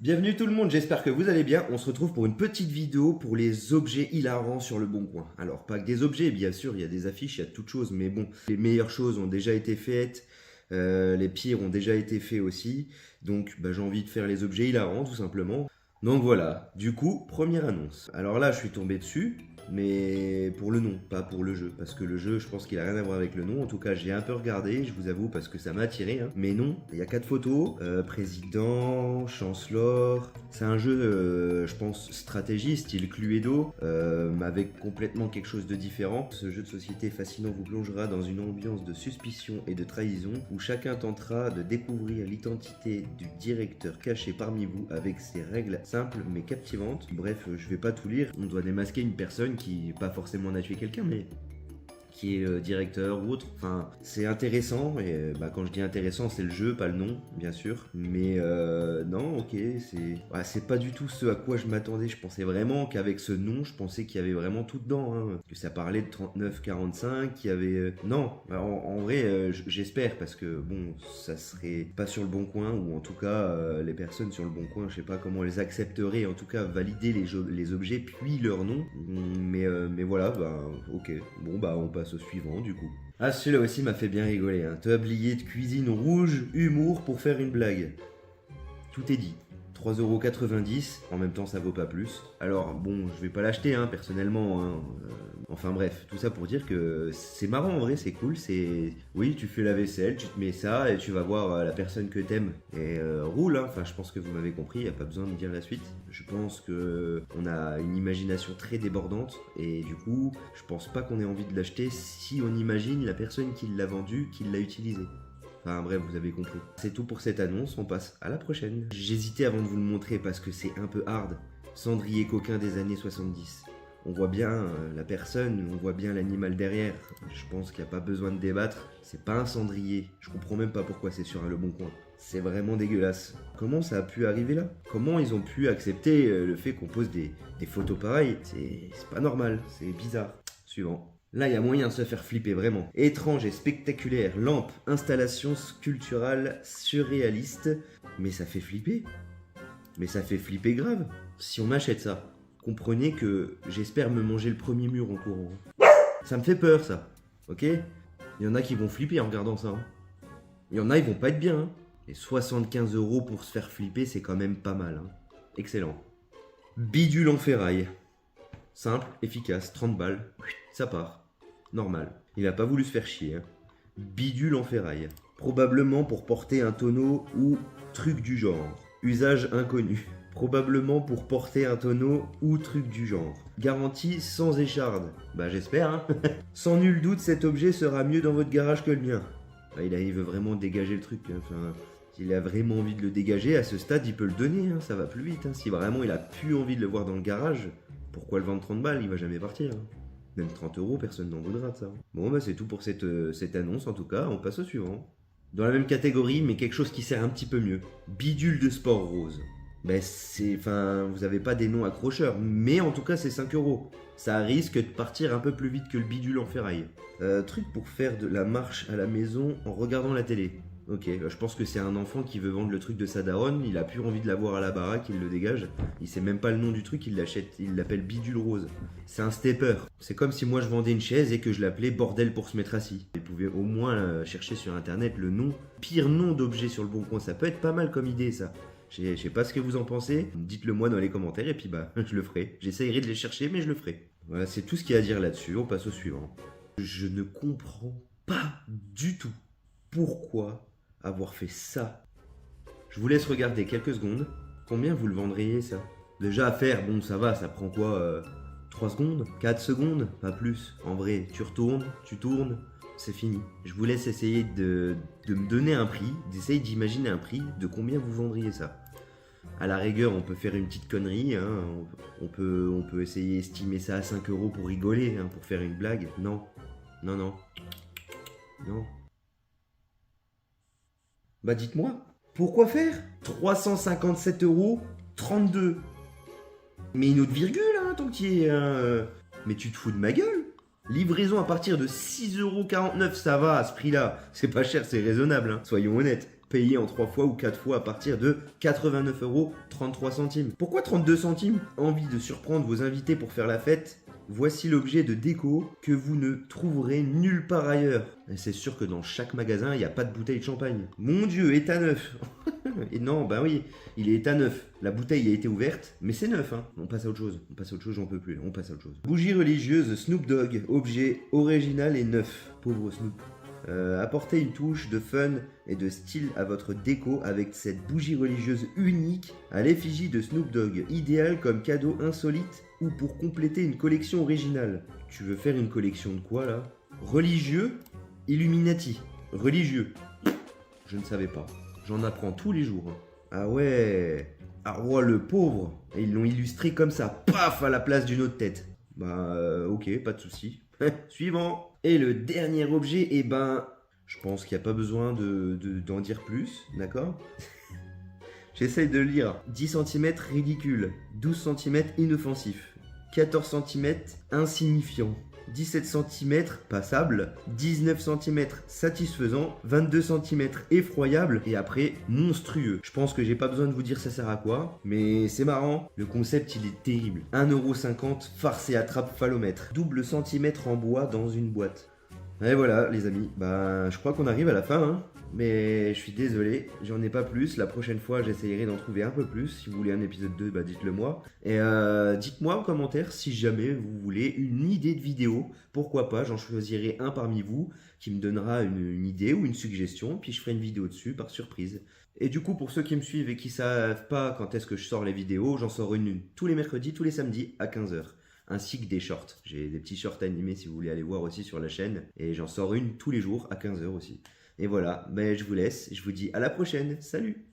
Bienvenue tout le monde, j'espère que vous allez bien. On se retrouve pour une petite vidéo pour les objets hilarants sur le Bon Coin. Alors, pas que des objets, bien sûr, il y a des affiches, il y a toutes choses, mais bon, les meilleures choses ont déjà été faites, les pires ont déjà été faits aussi. Donc, j'ai envie de faire les objets hilarants, tout simplement. Donc voilà, du coup, première annonce. Alors là, je suis tombé dessus, mais pour le nom, pas pour le jeu. Parce que le jeu, je pense qu'il a rien à voir avec le nom. En tout cas, j'ai un peu regardé, je vous avoue, parce que ça m'a attiré. Mais non, il y a 4 photos. Président, Chancellor. C'est un jeu, je pense, stratégie, style Cluedo, avec complètement quelque chose de différent. Ce jeu de société fascinant vous plongera dans une ambiance de suspicion et de trahison, où chacun tentera de découvrir l'identité du directeur caché parmi vous avec ses règles simples mais captivantes. Bref, je vais pas tout lire. On doit démasquer une personne qui, pas forcément n'a tué quelqu'un, mais qui est directeur ou autre. Enfin, c'est intéressant, et quand je dis intéressant, c'est le jeu, pas le nom, bien sûr. Mais non, ok, c'est pas du tout ce à quoi je m'attendais. Je pensais vraiment qu'avec ce nom, je pensais qu'il y avait vraiment tout dedans, que ça parlait de 39-45, qu'il y avait... Non, en vrai, j'espère, parce que bon, ça serait pas sur le Bon Coin, ou en tout cas, les personnes sur le Bon Coin, je sais pas comment elles accepteraient, en tout cas, valider les objets, puis leur nom. Mais voilà, ok. Bon, on passe au suivant du coup. Ah, celui-là aussi m'a fait bien rigoler. Tablier de cuisine rouge, humour pour faire une blague. Tout est dit. 3,90€, en même temps ça vaut pas plus. Alors bon, je vais pas l'acheter personnellement. Enfin bref, tout ça pour dire que c'est marrant en vrai, c'est cool. Oui, tu fais la vaisselle, tu te mets ça et tu vas voir la personne que t'aimes. Et roule, enfin je pense que vous m'avez compris, y a pas besoin de dire la suite. Je pense que on a une imagination très débordante et du coup, je pense pas qu'on ait envie de l'acheter si on imagine la personne qui l'a vendu, qui l'a utilisé. Enfin bref, vous avez compris. C'est tout pour cette annonce, on passe à la prochaine. J'hésitais avant de vous le montrer parce que c'est un peu hard. Cendrier coquin des années 70. On voit bien la personne, on voit bien l'animal derrière. Je pense qu'il n'y a pas besoin de débattre. C'est pas un cendrier. Je comprends même pas pourquoi c'est sur Le Bon Coin. C'est vraiment dégueulasse. Comment ça a pu arriver là? Comment ils ont pu accepter le fait qu'on pose des photos pareilles? C'est pas normal, c'est bizarre. Suivant. Là, il y a moyen de se faire flipper, vraiment. Étrange et spectaculaire, lampe, installation sculpturale surréaliste. Mais ça fait flipper. Mais ça fait flipper grave. Si on m'achète ça, comprenez que j'espère me manger le premier mur en courant. Ça me fait peur, ça. Ok? Il y en a qui vont flipper en regardant ça. Il y en a, ils vont pas être bien. Et 75€ pour se faire flipper, c'est quand même pas mal. Excellent. Bidule en ferraille. Simple, efficace, 30 balles. Ça part. Normal. Il n'a pas voulu se faire chier. Bidule en ferraille. Probablement pour porter un tonneau ou truc du genre. Usage inconnu. Probablement pour porter un tonneau ou truc du genre. Garantie sans écharde. J'espère. Sans nul doute, cet objet sera mieux dans votre garage que le mien. Il veut vraiment dégager le truc. Enfin, s'il a vraiment envie de le dégager, à ce stade, il peut le donner. Ça va plus vite. Si vraiment il a plus envie de le voir dans le garage, pourquoi le vendre 30 balles? Il va jamais partir. Même 30€, personne n'en voudra de ça. Bon, c'est tout pour cette annonce en tout cas. On passe au suivant. Dans la même catégorie, mais quelque chose qui sert un petit peu mieux. Bidule de sport rose. Vous avez pas des noms accrocheurs, mais en tout cas c'est 5€. Ça risque de partir un peu plus vite que le bidule en ferraille. Truc pour faire de la marche à la maison en regardant la télé. Ok, je pense que c'est un enfant qui veut vendre le truc de sa daronne, il a plus envie de l'avoir à la baraque, il le dégage. Il sait même pas le nom du truc, il l'achète, il l'appelle bidule rose. C'est un stepper. C'est comme si moi je vendais une chaise et que je l'appelais bordel pour se mettre assis. Vous pouvez au moins chercher sur internet le nom, pire nom d'objet sur le Bon Coin, ça peut être pas mal comme idée ça. Je sais pas ce que vous en pensez, dites-le moi dans les commentaires et puis je le ferai. J'essayerai de les chercher mais je le ferai. Voilà, c'est tout ce qu'il y a à dire là-dessus, on passe au suivant. Je ne comprends pas du tout pourquoi avoir fait ça. Je vous laisse regarder quelques secondes. Combien vous le vendriez ça? Déjà à faire, bon ça va, ça prend quoi 3 secondes? 4 secondes? Pas plus. En vrai, tu retournes, tu tournes, c'est fini. Je vous laisse essayer de me donner un prix, d'essayer d'imaginer un prix de combien vous vendriez ça. À la rigueur, on peut faire une petite connerie, on peut essayer d'estimer ça à 5€ pour rigoler, pour faire une blague. Non, non, non, non. Dites-moi, pourquoi faire 357,32€. Mais une autre virgule, tant que tu y es. Mais tu te fous de ma gueule? Livraison à partir de 6,49€, ça va à ce prix-là. C'est pas cher, c'est raisonnable, soyons honnêtes. Payé en 3 fois ou 4 fois à partir de 89,33 €. Pourquoi 32 centimes? Envie de surprendre vos invités pour faire la fête? Voici l'objet de déco que vous ne trouverez nulle part ailleurs. Et c'est sûr que dans chaque magasin, il n'y a pas de bouteille de champagne. Mon Dieu, état neuf. Et non, bah oui, il est état neuf. La bouteille a été ouverte, mais c'est neuf, hein. On passe à autre chose. On passe à autre chose, j'en peux plus. On passe à autre chose. Bougie religieuse Snoop Dogg, objet original et neuf. Pauvre Snoop. Apportez une touche de fun et de style à votre déco avec cette bougie religieuse unique à l'effigie de Snoop Dogg, idéal comme cadeau insolite ou pour compléter une collection originale. Tu veux faire une collection de quoi là? Religieux? Illuminati. Religieux. Je ne savais pas. J'en apprends tous les jours. Ah ouais. Ah ouais, le pauvre. Et ils l'ont illustré comme ça, paf, à la place d'une autre tête. Bah ok, pas de souci. Suivant. Et le dernier objet, eh ben, je pense qu'il n'y a pas besoin d'en dire plus, d'accord? J'essaye de lire. 10 cm ridicule, 12 cm inoffensif, 14 cm insignifiant, 17 cm passable, 19 cm satisfaisant, 22 cm effroyable et après monstrueux. Je pense que j'ai pas besoin de vous dire ça sert à quoi, mais c'est marrant. Le concept il est terrible. 1,50 €, farce et attrape phallomètre. Double centimètre en bois dans une boîte. Et voilà les amis, bah je crois qu'on arrive à la fin, hein. Mais je suis désolé, j'en ai pas plus. La prochaine fois, j'essayerai d'en trouver un peu plus. Si vous voulez un épisode 2, bah dites-le moi. Et dites-moi en commentaire si jamais vous voulez une idée de vidéo. Pourquoi pas, j'en choisirai un parmi vous qui me donnera une idée ou une suggestion. Puis je ferai une vidéo dessus par surprise. Et du coup, pour ceux qui me suivent et qui savent pas quand est-ce que je sors les vidéos, j'en sors une tous les mercredis, tous les samedis à 15 h. Ainsi que des shorts. J'ai des petits shorts animés si vous voulez aller voir aussi sur la chaîne. Et j'en sors une tous les jours à 15 h aussi. Et voilà, ben je vous laisse, je vous dis à la prochaine, salut!